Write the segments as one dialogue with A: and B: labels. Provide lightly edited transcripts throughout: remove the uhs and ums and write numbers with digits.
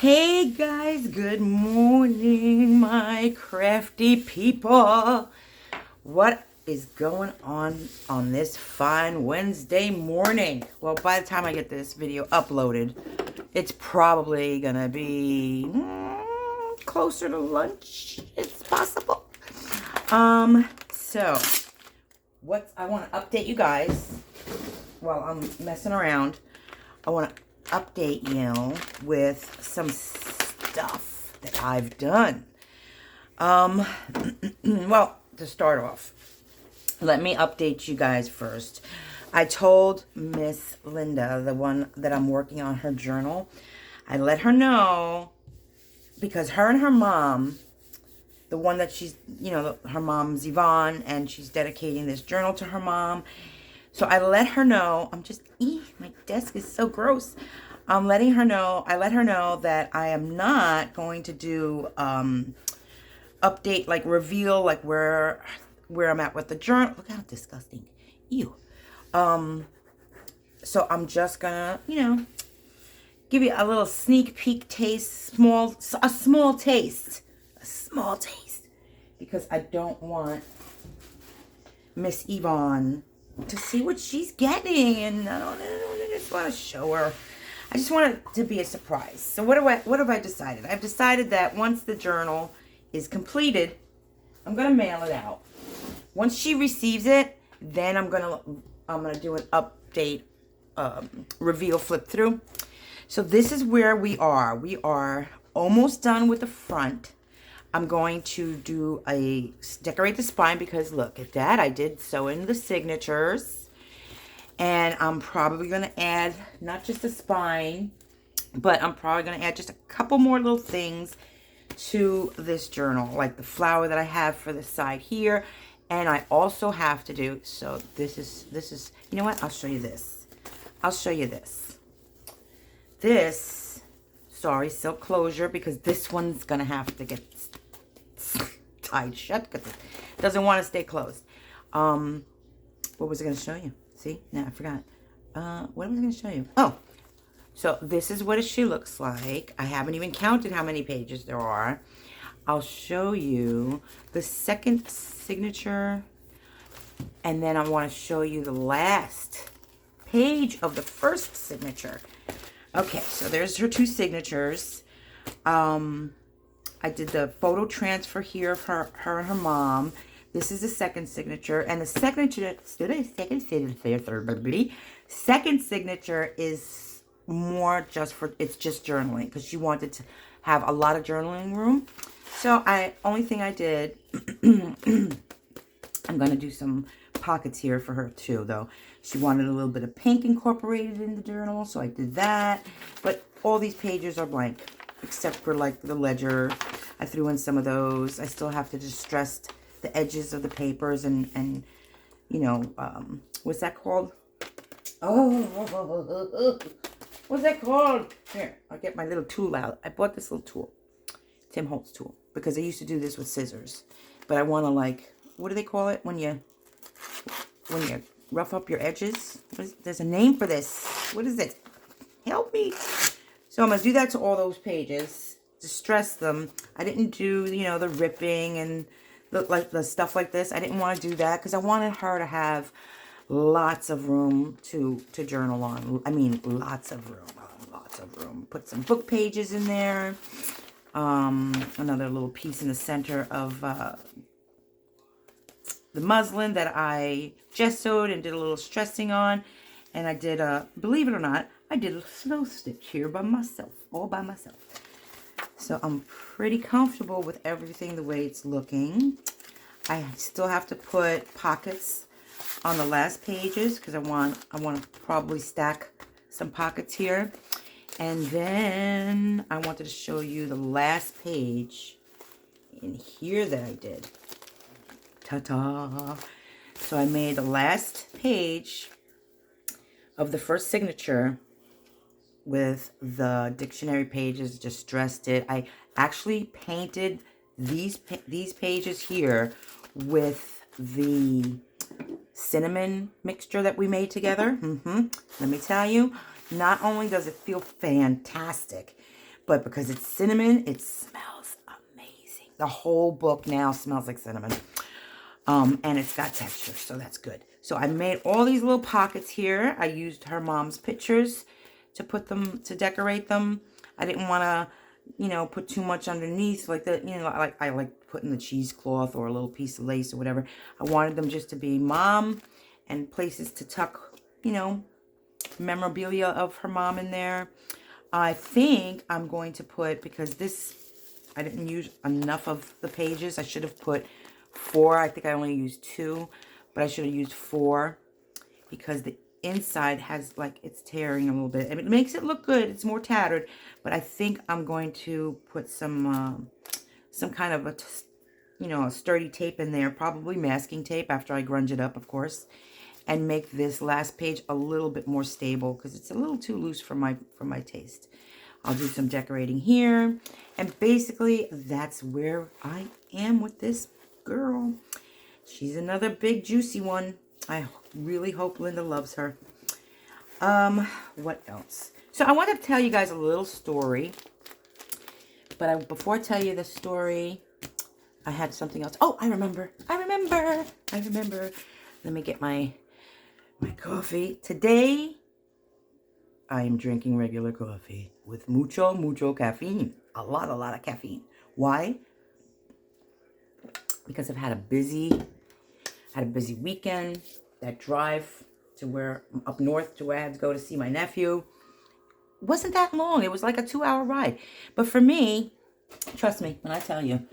A: Hey guys, good morning, my crafty people. What is going on this fine Wednesday morning? Well, by the time I get this video uploaded, it's probably gonna be closer to lunch. It's possible. So what I want to update you guys while I'm messing around. I want to update you with some stuff that I've done. Well, to start off, let me update you guys first. I told Miss Linda, the one that I'm working on her journal, I let her know because her and her mom, the one that she's, her mom's Yvonne, and she's dedicating this journal to her mom. So I let her know, my desk is so gross. I let her know that I am not going to do update, like reveal, like where I'm at with the journal. Look how disgusting. Ew. So I'm just gonna, give you a little sneak peek taste, a small taste, because I don't want Miss Yvonne to see what she's getting, and I just want to show her. I just want it to be a surprise. So what have I decided? I've decided that once the journal is completed, I'm gonna mail it out. Once she receives it, then I'm gonna do an update, reveal, flip through. So this is where we are. We are almost done with the front. I'm going to decorate the spine because look at that. I did sew in the signatures. And I'm probably going to add not just the spine, but I'm probably going to add just a couple more little things to this journal. Like the flower that I have for the side here. And I also have to do, so this is, you know what? I'll show you this. This, sorry, silk closure, because this one's going to have to get tied shut because it doesn't want to stay closed. What was I going to show you? See? No, I forgot. What was I going to show you? Oh, so this is what a shoe looks like. I haven't even counted how many pages there are. I'll show you the second signature, and then I want to show you the last page of the first signature. Okay, so there's her two signatures. I did the photo transfer here of her and her mom. This is the second signature, and the second signature is more just for, it's just journaling because she wanted to have a lot of journaling room. So only thing I did, I'm gonna do some pockets here for her too, though. She wanted a little bit of pink incorporated in the journal, so I did that. But all these pages are blank, except for like the ledger. I threw in some of those. I still have to distress the edges of the papers and what's that called? Oh, what's that called? Here, I'll get my little tool out. I bought this little tool, Tim Holtz tool, because I used to do this with scissors. But I want to, like, what do they call it when you rough up your edges? There's a name for this. What is it? Help me. So I'm going to do that to all those pages. Distress them. I didn't do, the ripping and the stuff like this. I didn't want to do that because I wanted her to have lots of room to journal on. I mean, lots of room. Put some book pages in there. Another little piece in the center of the muslin that I gessoed and did a little stressing on. And I did believe it or not, I did a slow stitch here by myself, all by myself. So I'm pretty comfortable with everything the way it's looking. I still have to put pockets on the last pages because I want to probably stack some pockets here. And then I wanted to show you the last page in here that I did. Ta-ta! So I made the last page of the first signature with the dictionary pages, distressed it. I actually painted these pages here with the cinnamon mixture that we made together. Let me tell you, not only does it feel fantastic, But because it's cinnamon, it smells amazing. The whole book now smells like cinnamon. And it's got texture, so that's good. So I made all these little pockets here. I used her mom's pictures to put them, to decorate them. I didn't want to, you know, put too much underneath, like the, you know, I like putting the cheesecloth or a little piece of lace or whatever. I wanted them just to be mom and places to tuck, you know, memorabilia of her mom in there. I think I'm going to put, because this, I didn't use enough of the pages. I should have put 4. I think I only used 2, but I should have used 4 because the inside has, like, it's tearing a little bit. I mean, it makes it look good. It's more tattered, but I think I'm going to put some kind of a, you know, a sturdy tape in there, probably masking tape after I grunge it up, of course, and make this last page a little bit more stable because it's a little too loose for my taste. I'll do some decorating here, and basically that's where I am with this girl. She's another big juicy one. I really hope Linda loves her. What else? So I want to tell you guys a little story, but before I tell you the story, I had something else. Oh, I remember. Let me get my coffee. Today, I am drinking regular coffee with mucho caffeine. A lot of caffeine. Why? Because I've had a busy weekend. That drive to where, up north to where I had to go to see my nephew, wasn't that long. It was like a 2-hour ride. But for me, trust me when I tell you,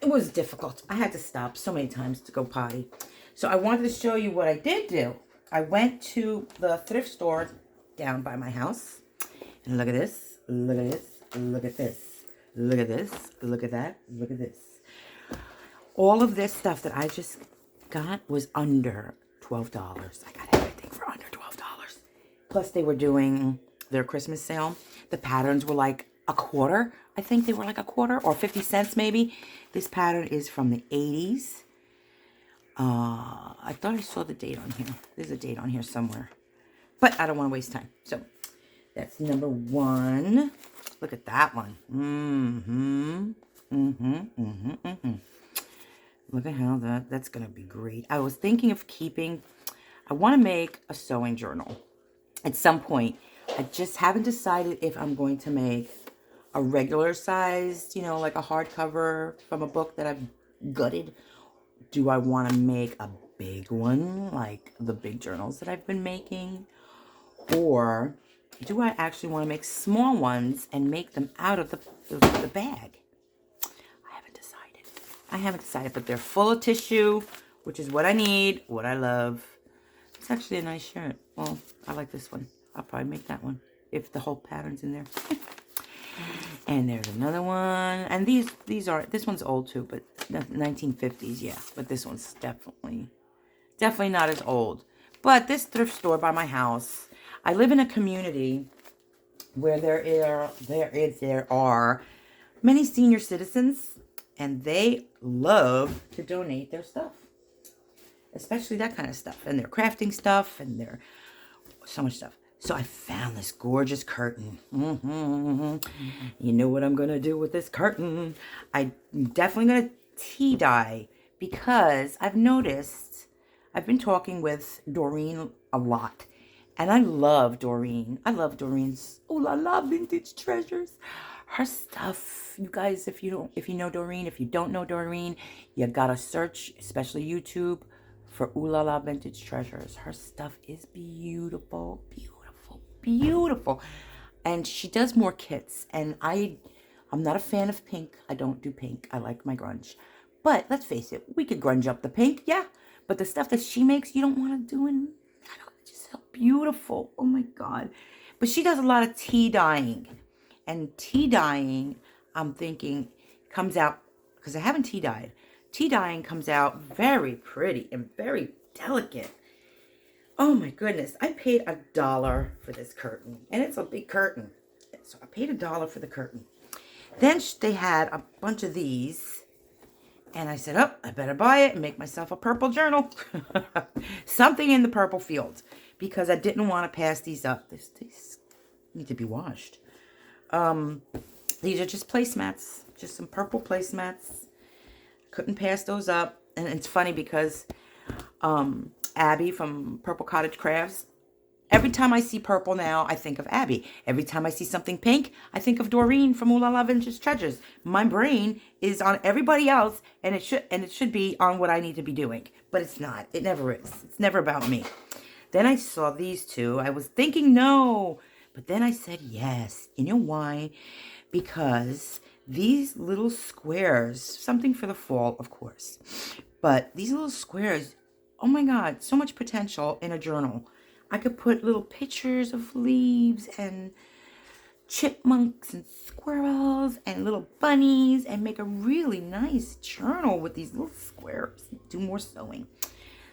A: it was difficult. I had to stop so many times to go potty. So I wanted to show you what I did do. I went to the thrift store down by my house. And look at this. Look at this. Look at this. Look at this. Look at that. Look at this. All of this stuff that I just got was under $12. I got everything for under $12. Plus they were doing their Christmas sale. The patterns were like a quarter. I think they were like a quarter or 50 cents maybe. This pattern is from the 80s. I thought I saw the date on here. There's a date on here somewhere. But I don't want to waste time. So that's number 1. Look at that one. Look at how that's going to be great. I was thinking of keeping, I want to make a sewing journal at some point. I just haven't decided if I'm going to make a regular sized, you know, like a hardcover from a book that I've gutted. Do I want to make a big one, like the big journals that I've been making? Or do I actually want to make small ones and make them out of the bag? I haven't decided, but they're full of tissue, which is what I need, what I love. It's actually a nice shirt. Well, I like this one. I'll probably make that one if the whole pattern's in there. And there's another one. And these are, this one's old too, but 1950s, yeah. But this one's definitely not as old. But this thrift store by my house, I live in a community where there are many senior citizens. And they love to donate their stuff. Especially that kind of stuff. And their crafting stuff. And their so much stuff. So I found this gorgeous curtain. You know what I'm going to do with this curtain. I'm definitely going to tea dye. Because I've noticed, I've been talking with Doreen a lot. And I love Doreen. I love Doreen's Ooh La La Vintage Treasures. Her stuff, you guys, if you know Doreen, if you don't know Doreen, you gotta search, especially YouTube, for Ooh La La Vintage Treasures. Her stuff is beautiful, beautiful, beautiful. And she does more kits. And I'm not a fan of pink. I don't do pink. I like my grunge. But let's face it, we could grunge up the pink, yeah. But the stuff that she makes, you don't want to do in, it's just so beautiful. Oh my God. But she does a lot of tea dyeing. And tea dyeing, I'm thinking, comes out, because I haven't tea dyed. Tea dyeing comes out very pretty and very delicate. Oh my goodness. I paid $1 for this curtain. And it's a big curtain. So I paid $1 for the curtain. Then they had a bunch of these. And I said, oh, I better buy it and make myself a purple journal. Something in the purple field. Because I didn't want to pass these up. These need to be washed. These are just placemats. Just some purple placemats. Couldn't pass those up. And it's funny because Abby from Purple Cottage Crafts, every time I see purple now, I think of Abby. Every time I see something pink, I think of Doreen from Ooh La La Vintage Treasures. My brain is on everybody else, and it should be on what I need to be doing. But it's not. It never is. It's never about me. Then I saw these two. I was thinking no, but then I said yes. You know why? Because these little squares, something for the fall, of course, but these little squares, oh my God, so much potential in a journal. I could put little pictures of leaves and chipmunks and squirrels and little bunnies and make a really nice journal with these little squares. Do more sewing.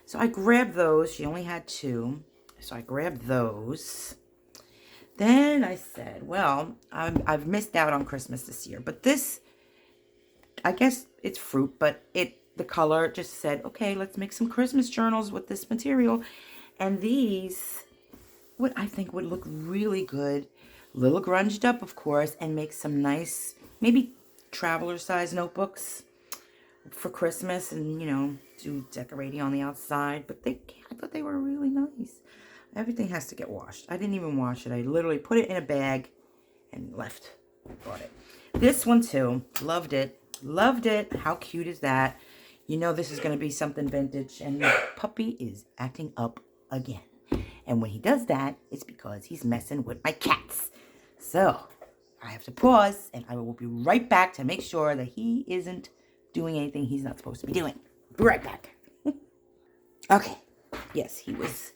A: So I grabbed those. She only had 2. So I grabbed those. Then I said, well, I've missed out on Christmas this year. But this, I guess it's fruit, but the color just said, okay, let's make some Christmas journals with this material. And these, what I think would look really good, a little grunged up, of course, and make some nice, maybe traveler size notebooks for Christmas, and, you know, do decorating on the outside. But I thought they were really nice. Everything has to get washed. I didn't even wash it. I literally put it in a bag and left. Bought it. This one too. Loved it. Loved it. How cute is that? You know this is going to be something vintage. And the puppy is acting up again. And when he does that, it's because he's messing with my cats. So I have to pause, and I will be right back to make sure that he isn't doing anything he's not supposed to be doing. Be right back. Okay. Yes, he was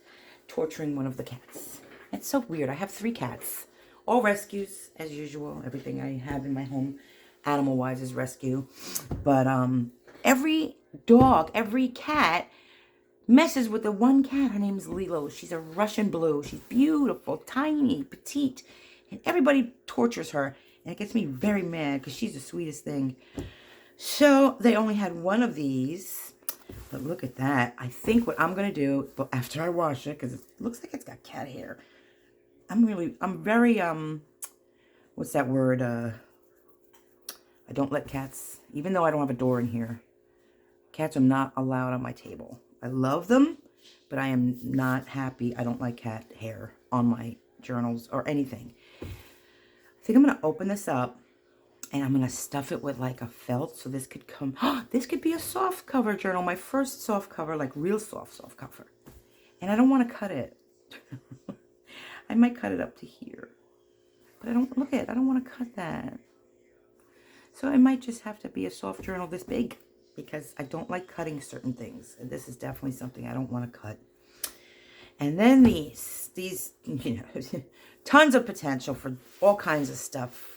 A: torturing one of the cats. It's so weird. I have 3 cats. All rescues, as usual. Everything I have in my home, animal-wise, is rescue. But every dog, every cat messes with the one cat. Her name's Lilo. She's a Russian blue. She's beautiful, tiny, petite. And everybody tortures her. And it gets me very mad because she's the sweetest thing. So they only had 1 of these. But look at that. I think what I'm going to do, but after I wash it, because it looks like it's got cat hair. I'm very, what's that word? I don't let cats, even though I don't have a door in here. Cats are not allowed on my table. I love them, but I am not happy. I don't like cat hair on my journals or anything. I think I'm going to open this up. And I'm going to stuff it with like a felt. So this could come, this could be a soft cover journal. My first soft cover, like real soft cover. And I don't want to cut it. I might cut it up to here. But I don't, look at it, I don't want to cut that. So it might just have to be a soft journal this big. Because I don't like cutting certain things. And this is definitely something I don't want to cut. And then these, you know, tons of potential for all kinds of stuff.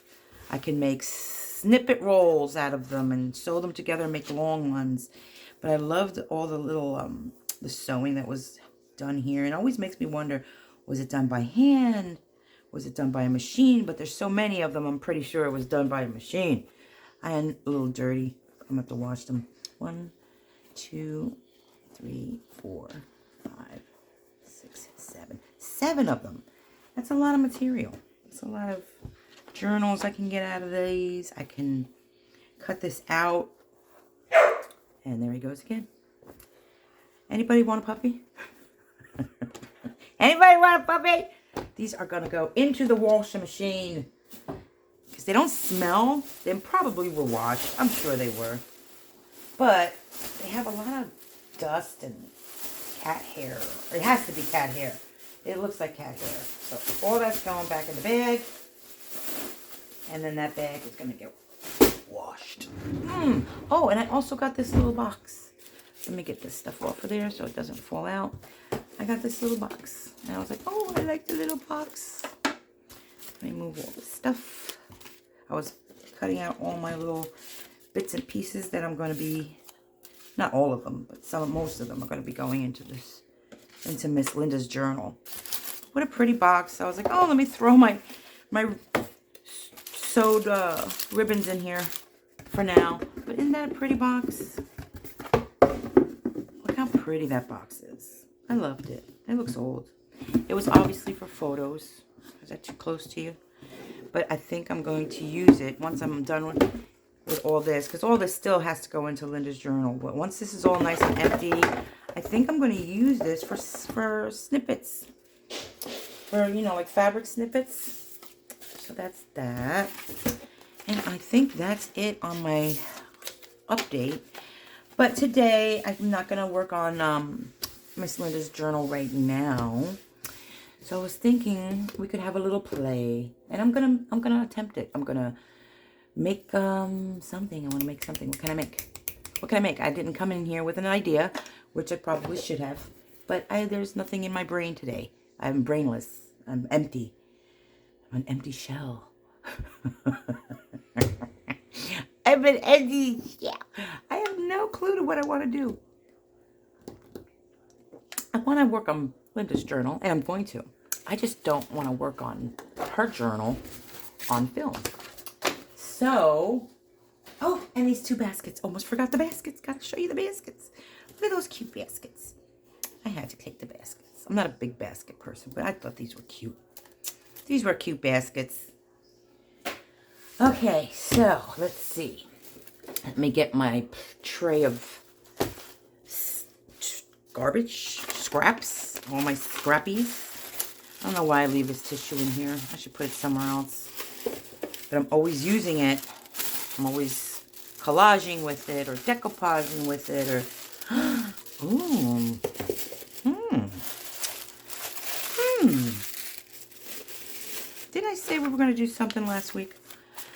A: I can make snippet rolls out of them and sew them together and make long ones. But I loved all the little, the sewing that was done here. And it always makes me wonder, was it done by hand? Was it done by a machine? But there's so many of them, I'm pretty sure it was done by a machine. And a little dirty. I'm going to have to wash them. 1, 2, 3, 4, 5, 6, 7. 7 of them. That's a lot of material. It's a lot of journals I can get out of these. I can cut this out. And there he goes again. Anybody want a puppy? Anybody want a puppy? These are going to go into the washing machine. Because they don't smell. They probably were washed. I'm sure they were. But they have a lot of dust and cat hair. It has to be cat hair. It looks like cat hair. So all that's going back in the bag. And then that bag is going to get washed. Oh, and I also got this little box. Let me get this stuff off of there so it doesn't fall out. I got this little box. And I was like, oh, I like the little box. Let me move all this stuff. I was cutting out all my little bits and pieces that I'm going to be, not all of them, but most of them are going to be going into Miss Linda's journal. What a pretty box. I was like, oh, let me throw my sewed ribbons in here for now. But isn't that a pretty box? Look how pretty that box is. I loved it. It looks old. It was obviously for photos. Is that too close to you? But I think I'm going to use it once I'm done with all this, because all this still has to go into Linda's journal. But once this is all nice and empty, I think I'm going to use this for snippets. For, you know, like fabric snippets. So that's that. And I think that's it on my update. But today, I'm not going to work on Miss Linda's journal right now. So I was thinking we could have a little play. And I'm gonna attempt it. I'm gonna make something. I want to make something. What can I make? What can I make? I didn't come in here with an idea, which I probably should have. But there's nothing in my brain today. I'm brainless. I'm empty. I'm an empty shell. I'm an empty shell. I have no clue to what I want to do. I want to work on Linda's journal, and I'm going to. I just don't want to work on her journal on film. So, oh, and these 2 baskets. Almost forgot the baskets. Got to show you the baskets. Look at those cute baskets. I had to take the baskets. I'm not a big basket person, but I thought these were cute. These were cute baskets. Okay, so let's see. Let me get my tray of garbage, scraps, all my scrappies. I don't know why I leave this tissue in here. I should put it somewhere else. But I'm always using it. I'm always collaging with it or decoupaging with it or... Ooh. Didn't I say we were going to do something last week?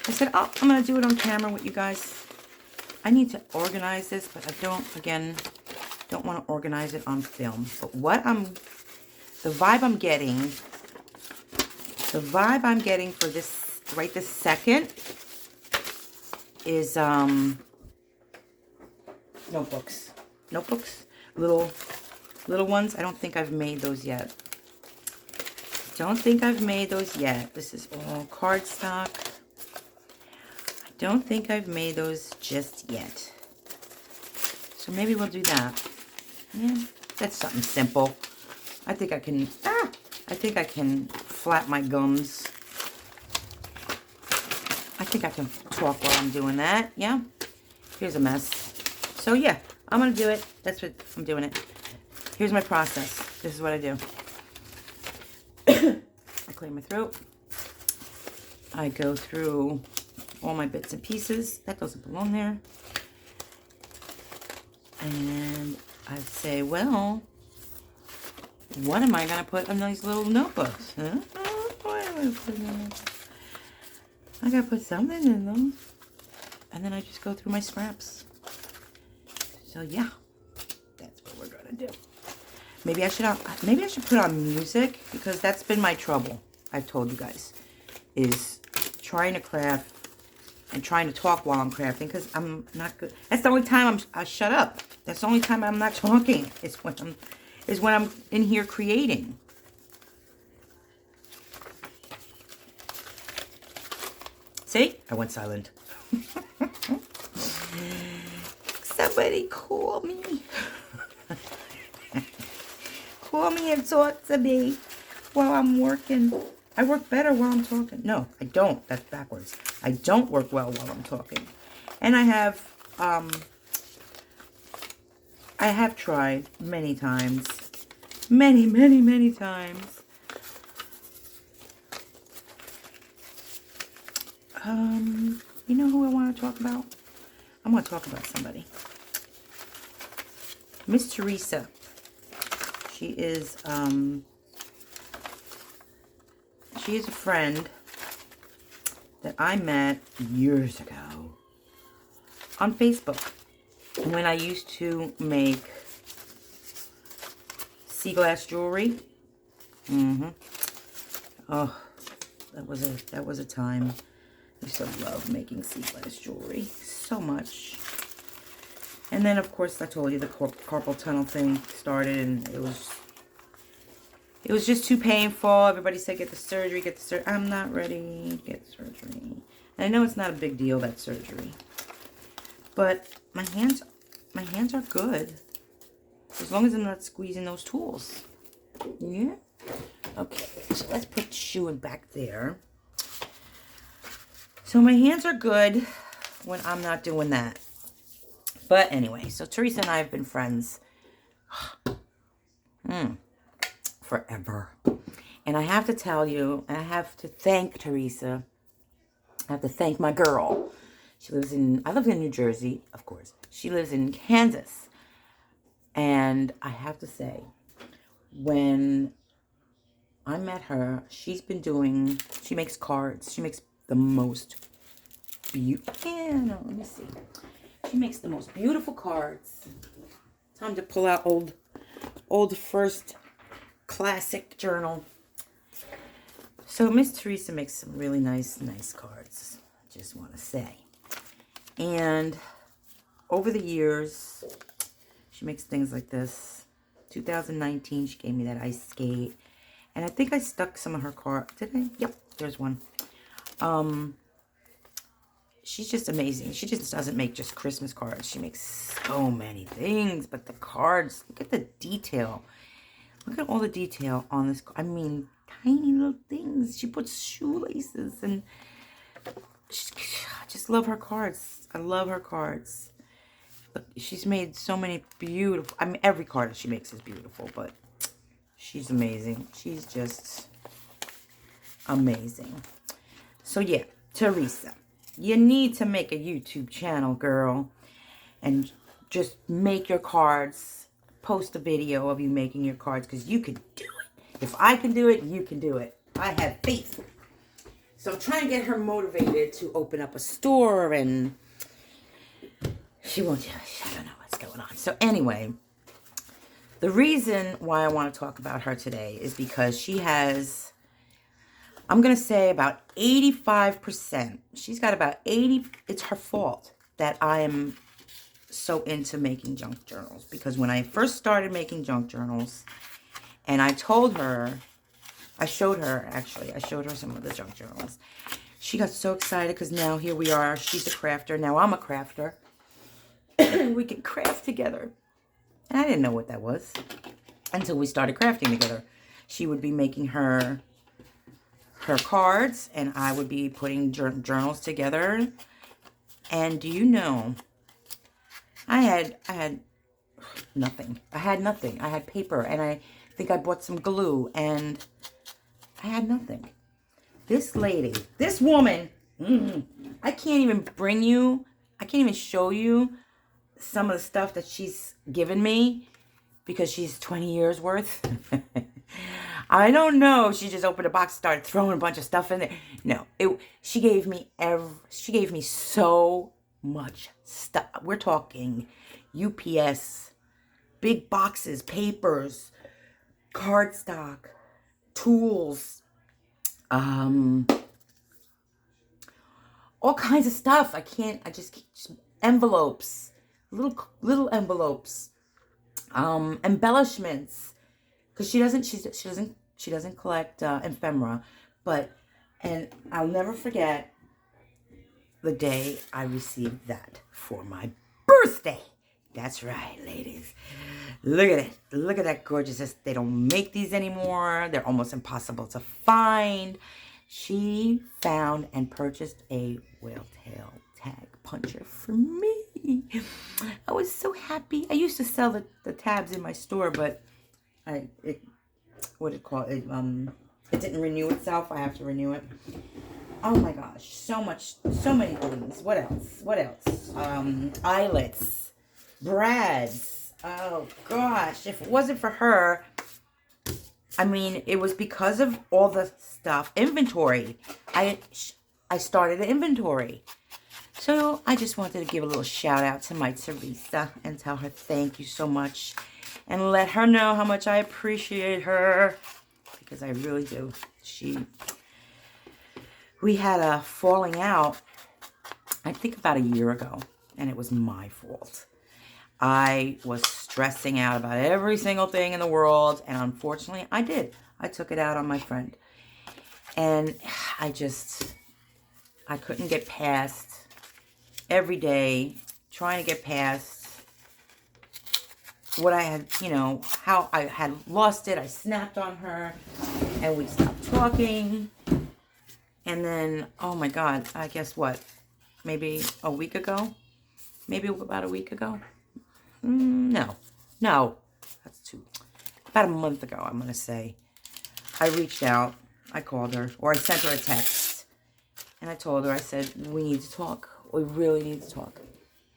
A: I said, oh, I'm going to do it on camera with you guys. I need to organize this, but I don't want to organize it on film. But the vibe I'm getting for this, right this second, is notebooks. Notebooks, little ones. I don't think I've made those yet. This is all cardstock. I don't think I've made those just yet. So maybe we'll do that. Yeah, that's something simple. I think I can flap my gums. I think I can talk while I'm doing that. Yeah. Here's a mess. So yeah, I'm going to do it. That's what I'm doing it. Here's my process. This is what I do. I clear my throat. I go through all my bits and pieces. That doesn't belong there. And I say, well, what am I going to put in these little notebooks? Huh? What am I going to put in them? I got to put something in them. And then I just go through my scraps. So yeah, that's what we're going to do. Maybe I should put on music, because that's been my trouble. I've told you guys, is trying to craft and trying to talk while I'm crafting, because I'm not good. That's the only time I shut up. That's the only time I'm not talking. Is when I'm in here creating. See? I went silent. Somebody call me. Call me and talk to me while I'm working. I work better while I'm talking. No, I don't. That's backwards. I don't work well while I'm talking. And I have tried many times. Many, many, many times. You know who I want to talk about? I'm going to talk about somebody. Miss Teresa. She is a friend that I met years ago on Facebook when I used to make sea glass jewelry. Oh, that was a time. I used to love making sea glass jewelry so much. And then, of course, I told you the carpal tunnel thing started, and it was just too painful. Everybody said, get the surgery, get the surgery. I'm not ready to get surgery. And I know it's not a big deal, that surgery. But my hands are good. As long as I'm not squeezing those tools. Yeah? Okay, so let's put the shoe back there. So my hands are good when I'm not doing that. But anyway, so Teresa and I have been friends forever. And I have to tell you, and I have to thank Teresa. I have to thank my girl. I live in New Jersey, of course. She lives in Kansas. And I have to say, when I met her, she makes cards. She makes the most beautiful, let me see. She makes the most beautiful cards. Time to pull out old first classic journal. So Miss Teresa makes some really nice cards. I just want to say. And over the years, she makes things like this. 2019, she gave me that ice skate. And I think I stuck some of her cards. Did I? Yep, there's one. She's just amazing. She just doesn't make just Christmas cards. She makes so many things. But the cards, look at the detail. Look at all the detail on this. I mean, tiny little things. She puts shoelaces and I just love her cards. I love her cards. Look, she's made so many beautiful. I mean, every card she makes is beautiful, but she's amazing. She's just amazing. So yeah, Teresa, you need to make a YouTube channel, girl, and just make your cards. Post a video of you making your cards because you can do it. If I can do it, you can do it. I have faith. So I'm trying to get her motivated to open up a store, and she won't. I don't know what's going on. So anyway, the reason why I want to talk about her today is because she has, I'm going to say about 85%. She's got about 80. It's her fault that I am so into making junk journals, because when I first started making junk journals, and I told her, I showed her some of the junk journals. She got so excited because now here we are. She's a crafter. Now I'm a crafter. We can craft together. And I didn't know what that was until we started crafting together. She would be making her cards, and I would be putting journals together. And do you know, I had nothing. I had nothing. I had paper, and I think I bought some glue, and I had nothing. This lady, this woman, I can't even show you some of the stuff that she's given me because she's 20 years worth. I don't know. She just opened a box, started throwing a bunch of stuff in there. No, she gave me so much stuff. We're talking UPS, big boxes, papers, cardstock, tools, all kinds of stuff. Envelopes, little envelopes, embellishments, because she doesn't collect ephemera, and I'll never forget the day I received that for my birthday. That's right, ladies. Look at it. Look at that gorgeousness. They don't make these anymore. They're almost impossible to find. She found and purchased a whale tail tag puncher for me. I was so happy. I used to sell the tabs in my store, but it didn't renew itself. I have to renew it. Oh my gosh, so many things. What else? Eyelets, brads. Oh gosh, if it wasn't for her, I mean, it was because of all the stuff. Inventory. I started an inventory. So I just wanted to give a little shout out to my Teresa and tell her thank you so much, and let her know how much I appreciate her, because I really do. We had a falling out, I think about a year ago, and it was my fault. I was stressing out about every single thing in the world, and unfortunately, I did. I took it out on my friend. And I couldn't get past every day, trying to get past what I had, how I had lost it. I snapped on her, and we stopped talking. And then, oh my God, I guess what? Maybe a week ago? Maybe about a week ago? No. That's about a month ago, I'm going to say. I reached out. I called her. Or I sent her a text. And I told her, I said, we need to talk. We really need to talk.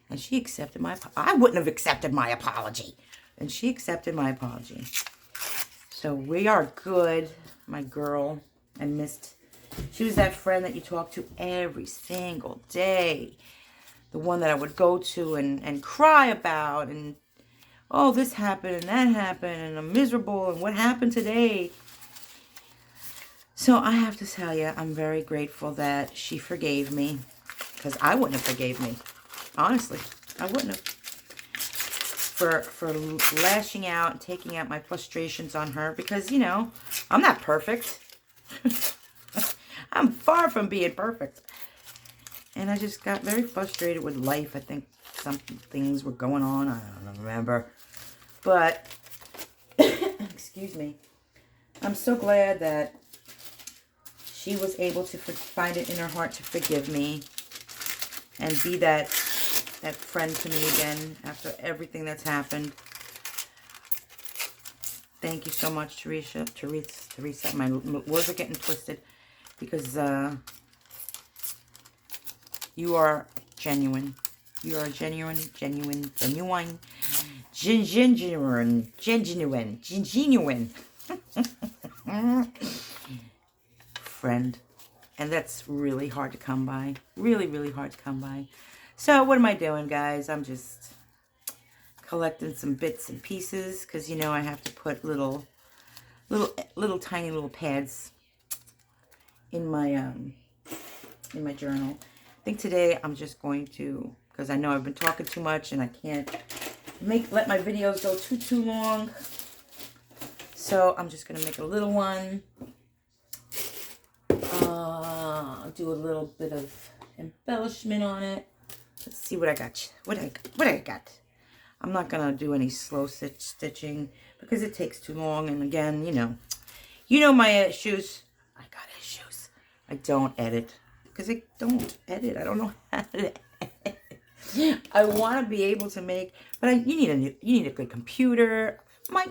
A: And she accepted my apology. I wouldn't have accepted my apology. And she accepted my apology. So we are good, my girl. I missed. She was that friend that you talk to every single day. The one that I would go to and cry about. And, oh, this happened and that happened. And I'm miserable. And what happened today? So I have to tell you, I'm very grateful that she forgave me. Because I wouldn't have forgave me. Honestly, I wouldn't have. For lashing out and taking out my frustrations on her. Because, you know, I'm not perfect. I'm far from being perfect. And I just got very frustrated with life. I think some things were going on. I don't remember. But, excuse me. I'm so glad that she was able to find it in her heart to forgive me. And be that friend to me again after everything that's happened. Thank you so much, Teresa. My words are getting twisted because you are genuine. You are genuine friend. And that's really hard to come by. Really, really hard to come by. So what am I doing, guys? I'm just collecting some bits and pieces because, you know, I have to put little tiny little pads in my journal. I think today I'm just going to, because I know I've been talking too much and I can't let my videos go too long. So I'm just gonna make a little one. Do a little bit of embellishment on it. Let's see what I got. What I got. I'm not gonna do any slow stitching because it takes too long. And again, you know my issues. I got issues. I don't edit because I don't edit. I don't know how to edit. I want to be able to make, but you need a good computer. My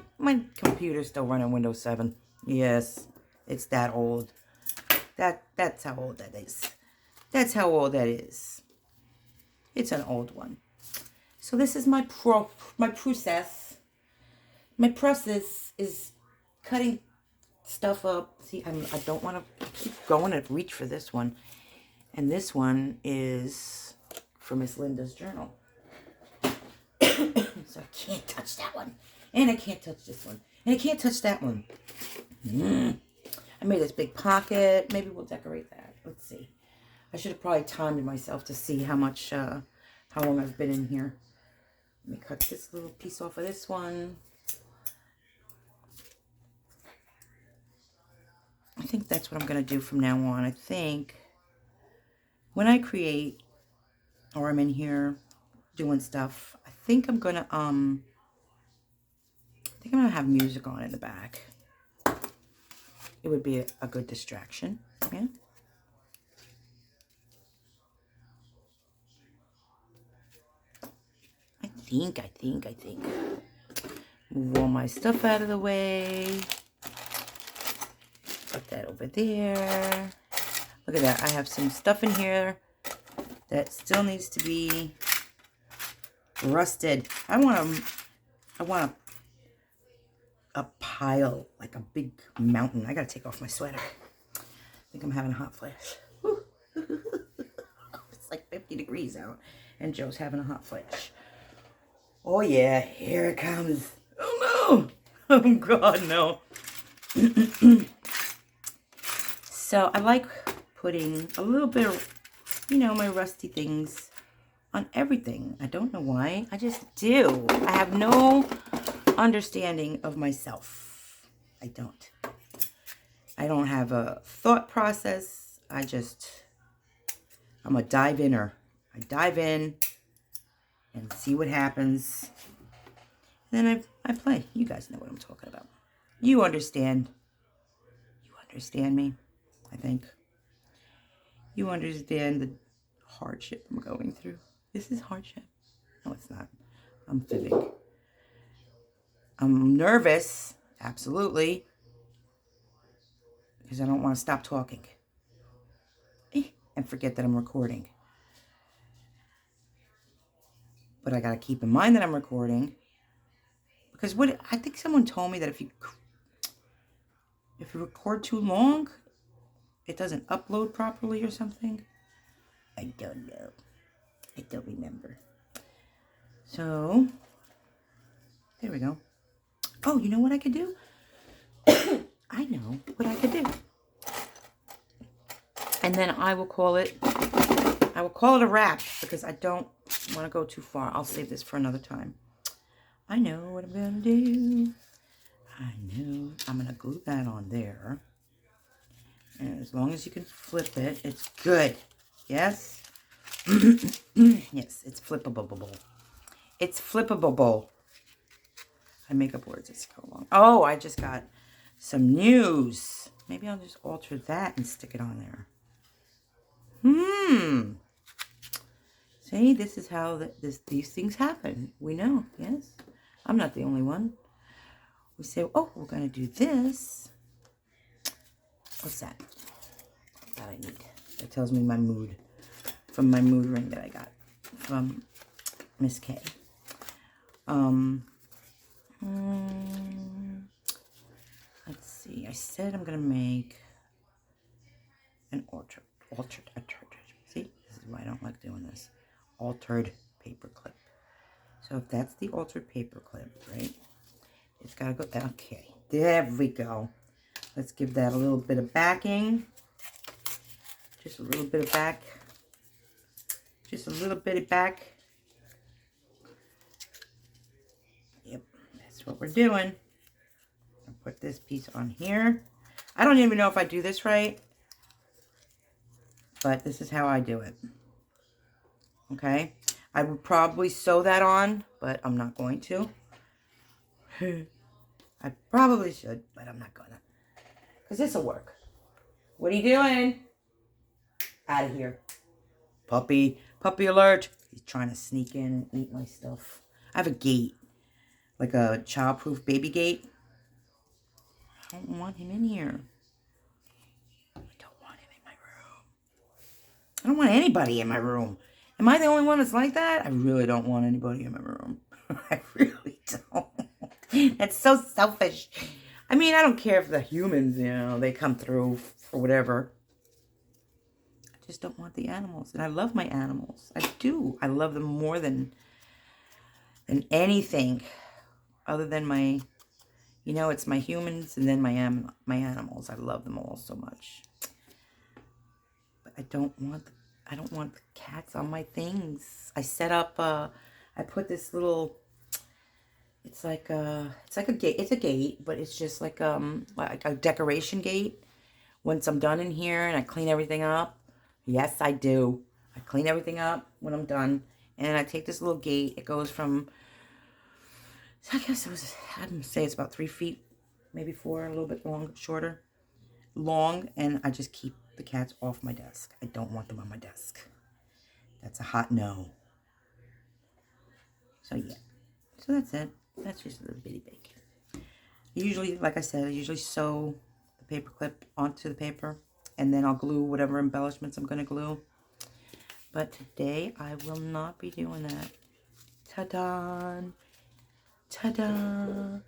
A: computer's still running Windows 7. Yes, it's that old. That's how old that is. That's how old that is. It's an old one. So this is my process. My process is cutting stuff up. See, I don't want to keep going and reach for this one. And this one is for Miss Linda's journal. So I can't touch that one. And I can't touch this one. And I can't touch that one. I made this big pocket. Maybe we'll decorate that. Let's see. I should have probably timed myself to see how long I've been in here. Let me cut this little piece off of this one. I think that's what I'm going to do from now on. I think when I create or I'm in here doing stuff, I think I'm going to have music on in the back. It would be a good distraction. Yeah. I think. Move all my stuff out of the way. Put that over there. Look at that. I have some stuff in here that still needs to be rusted. I want a pile, like a big mountain. I gotta take off my sweater. I think I'm having a hot flash. It's like 50 degrees out, and Joe's having a hot flash. Oh yeah, here it comes. Oh no! Oh God, no. So I like putting a little bit of, my rusty things on everything. I don't know why. I just do. I have no understanding of myself. I don't. I don't have a thought process. I'm a dive-inner. I dive in and see what happens. And then I play. You guys know what I'm talking about. You understand. You understand me, I think. You understand the hardship I'm going through. This is hardship. No, it's not. I'm fibbing. I'm nervous, absolutely, because I don't want to stop talking and forget that I'm recording. But I got to keep in mind that I'm recording, because I think someone told me that if you record too long, it doesn't upload properly or something. I don't know. I don't remember. So, there we go. Oh, you know what I could do? I know what I could do. And then I will call it a wrap, because I don't want to go too far. I'll save this for another time. I know what I'm going to do. I know. I'm going to glue that on there. And as long as you can flip it, it's good. Yes? Yes, it's flippable. It's flippable. I make up words as go along. Oh, I just got some news. Maybe I'll just alter that and stick it on there. See, this is how these things happen. We know, yes? I'm not the only one. We say, oh, we're going to do this. What's that? That I need. That tells me my mood. From my mood ring that I got from Miss K. Let's see. I said I'm going to make an altered. See, this is why I don't like doing this. Altered paper clip. So if that's the altered paper clip, right? It's got to go. Okay, there we go. Let's give that a little bit of backing. Just a little bit of back. Just a little bit of back. Yep, that's what we're doing. I'll put this piece on here. I don't even know if I do this right, but this is how I do it. Okay? I would probably sew that on, but I'm not going to. I probably should, but I'm not gonna. Because this will work. What are you doing? Out of here. Puppy alert. He's trying to sneak in and eat my stuff. I have a gate. Like a child-proof baby gate. I don't want him in here. I don't want him in my room. I don't want anybody in my room. Am I the only one that's like that? I really don't want anybody in my room. I really don't. That's so selfish. I mean, I don't care if the humans, they come through for whatever. I just don't want the animals. And I love my animals. I do. I love them more than anything other than my, it's my humans and then my animals. I love them all so much. But I don't want the cats on my things. I set up, I put this little, it's like a gate. It's a gate, but it's just like a decoration gate. Once I'm done in here and I clean everything up, yes, I do. I clean everything up when I'm done. And I take this little gate. It goes from, I guess I'm going to say it's about 3 feet, maybe 4, a little bit shorter. Long, and I just keep the cats off my desk. I don't want them on my desk. That's a hot no. So, yeah. So, that's it. That's just a little bitty bake. Usually, like I said, I sew the paper clip onto the paper, and then I'll glue whatever embellishments I'm going to glue. But today, I will not be doing that. Ta-da! Ta-da!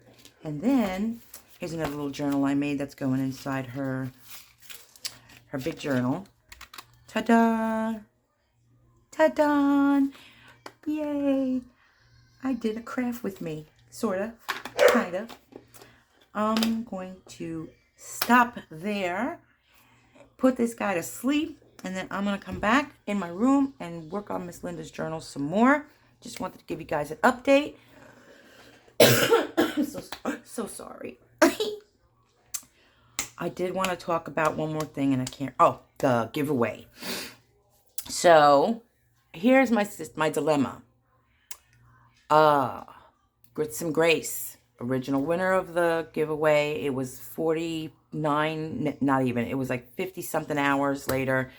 A: And then, here's another little journal I made that's going inside her big journal. Ta-da! Ta-da! Yay! I did a craft with me. Sort of. Kind of. I'm going to stop there. Put this guy to sleep. And then I'm going to come back in my room and work on Miss Linda's journal some more. Just wanted to give you guys an update. So sorry. I did want to talk about one more thing and I can't. Oh, the giveaway. So, here's my dilemma. Grits and Grace, original winner of the giveaway. It was 49, not even. It was like 50 something hours later.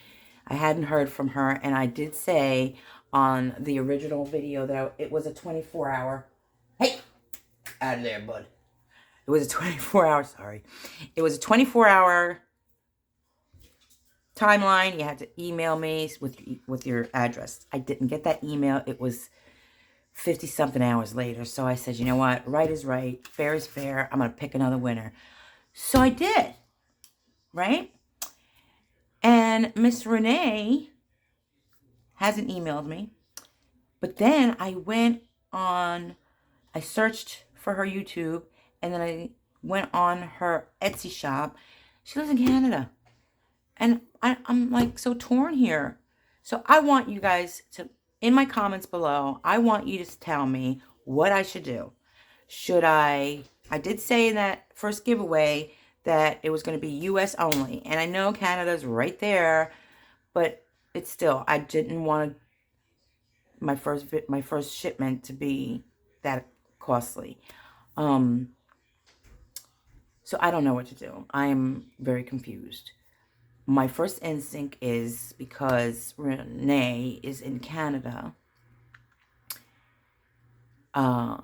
A: I hadn't heard from her, and I did say on the original video that it was a 24-hour. Hey, out of there, bud. It was a 24-hour, sorry. It was a 24-hour timeline. You had to email me with your address. I didn't get that email. It was 50-something hours later. So I said, you know what? Right is right. Fair is fair. I'm going to pick another winner. So I did. Right? And Miss Renee hasn't emailed me. But then I searched for her YouTube, and then I went on her Etsy shop. She lives in Canada. And I'm like so torn here. So I want you guys to, in my comments below, I want you to tell me what I should do. I did say in that first giveaway that it was going to be US only. And I know Canada's right there, but it's still, I didn't want my first shipment to be that costly. So I don't know what to do. I'm very confused. My first instinct is, because Renee is in Canada, I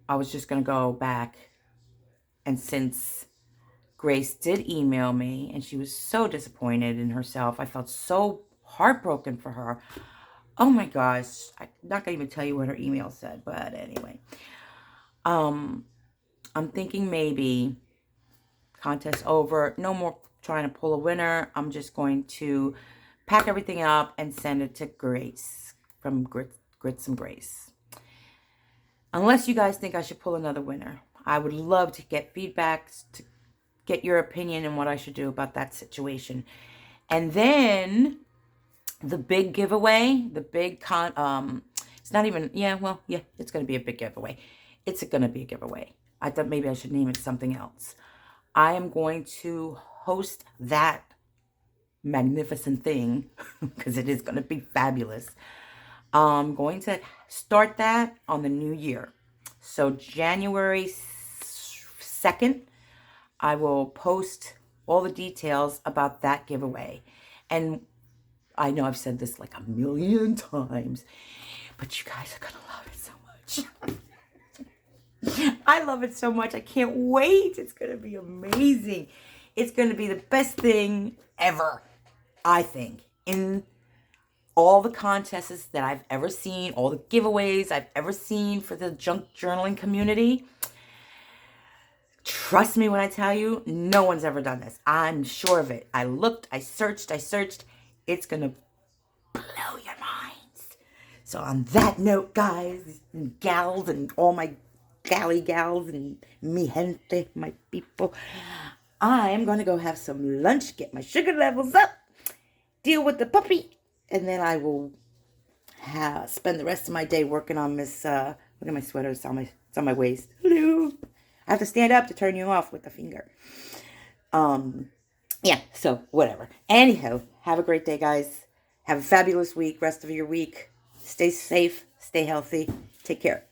A: was just going to go back, and since Grace did email me, and she was so disappointed in herself, I felt so heartbroken for her. Oh my gosh, I'm not going to even tell you what her email said, but anyway. I'm thinking maybe contest over, no more trying to pull a winner. I'm just going to pack everything up and send it to Grace from Grits and Grace. Unless you guys think I should pull another winner. I would love to get feedback, to get your opinion on what I should do about that situation. And then the big giveaway, it's not even, it's going to be a big giveaway. It's going to be a giveaway. I thought maybe I should name it something else. I am going to host that magnificent thing, because it is going to be fabulous. I'm going to start that on the new year. So January 2nd, I will post all the details about that giveaway. And I know I've said this like a million times, but you guys are going to love it so much. I love it so much. I can't wait. It's going to be amazing. It's going to be the best thing ever, I think, in all the contests that I've ever seen, all the giveaways I've ever seen for the junk journaling community. Trust me when I tell you, no one's ever done this. I'm sure of it. I looked, I searched. It's going to blow your minds. So on that note, guys and gals and all my galley gals and mi gente, my people, I am going to go have some lunch, get my sugar levels up, deal with the puppy, and then I will spend the rest of my day working on Miss, look at my sweater, it's on my waist. Hello. I have to stand up to turn you off with the finger. Yeah, so whatever. Anyhow, have a great day, guys. Have a fabulous week, rest of your week. Stay safe, stay healthy. Take care.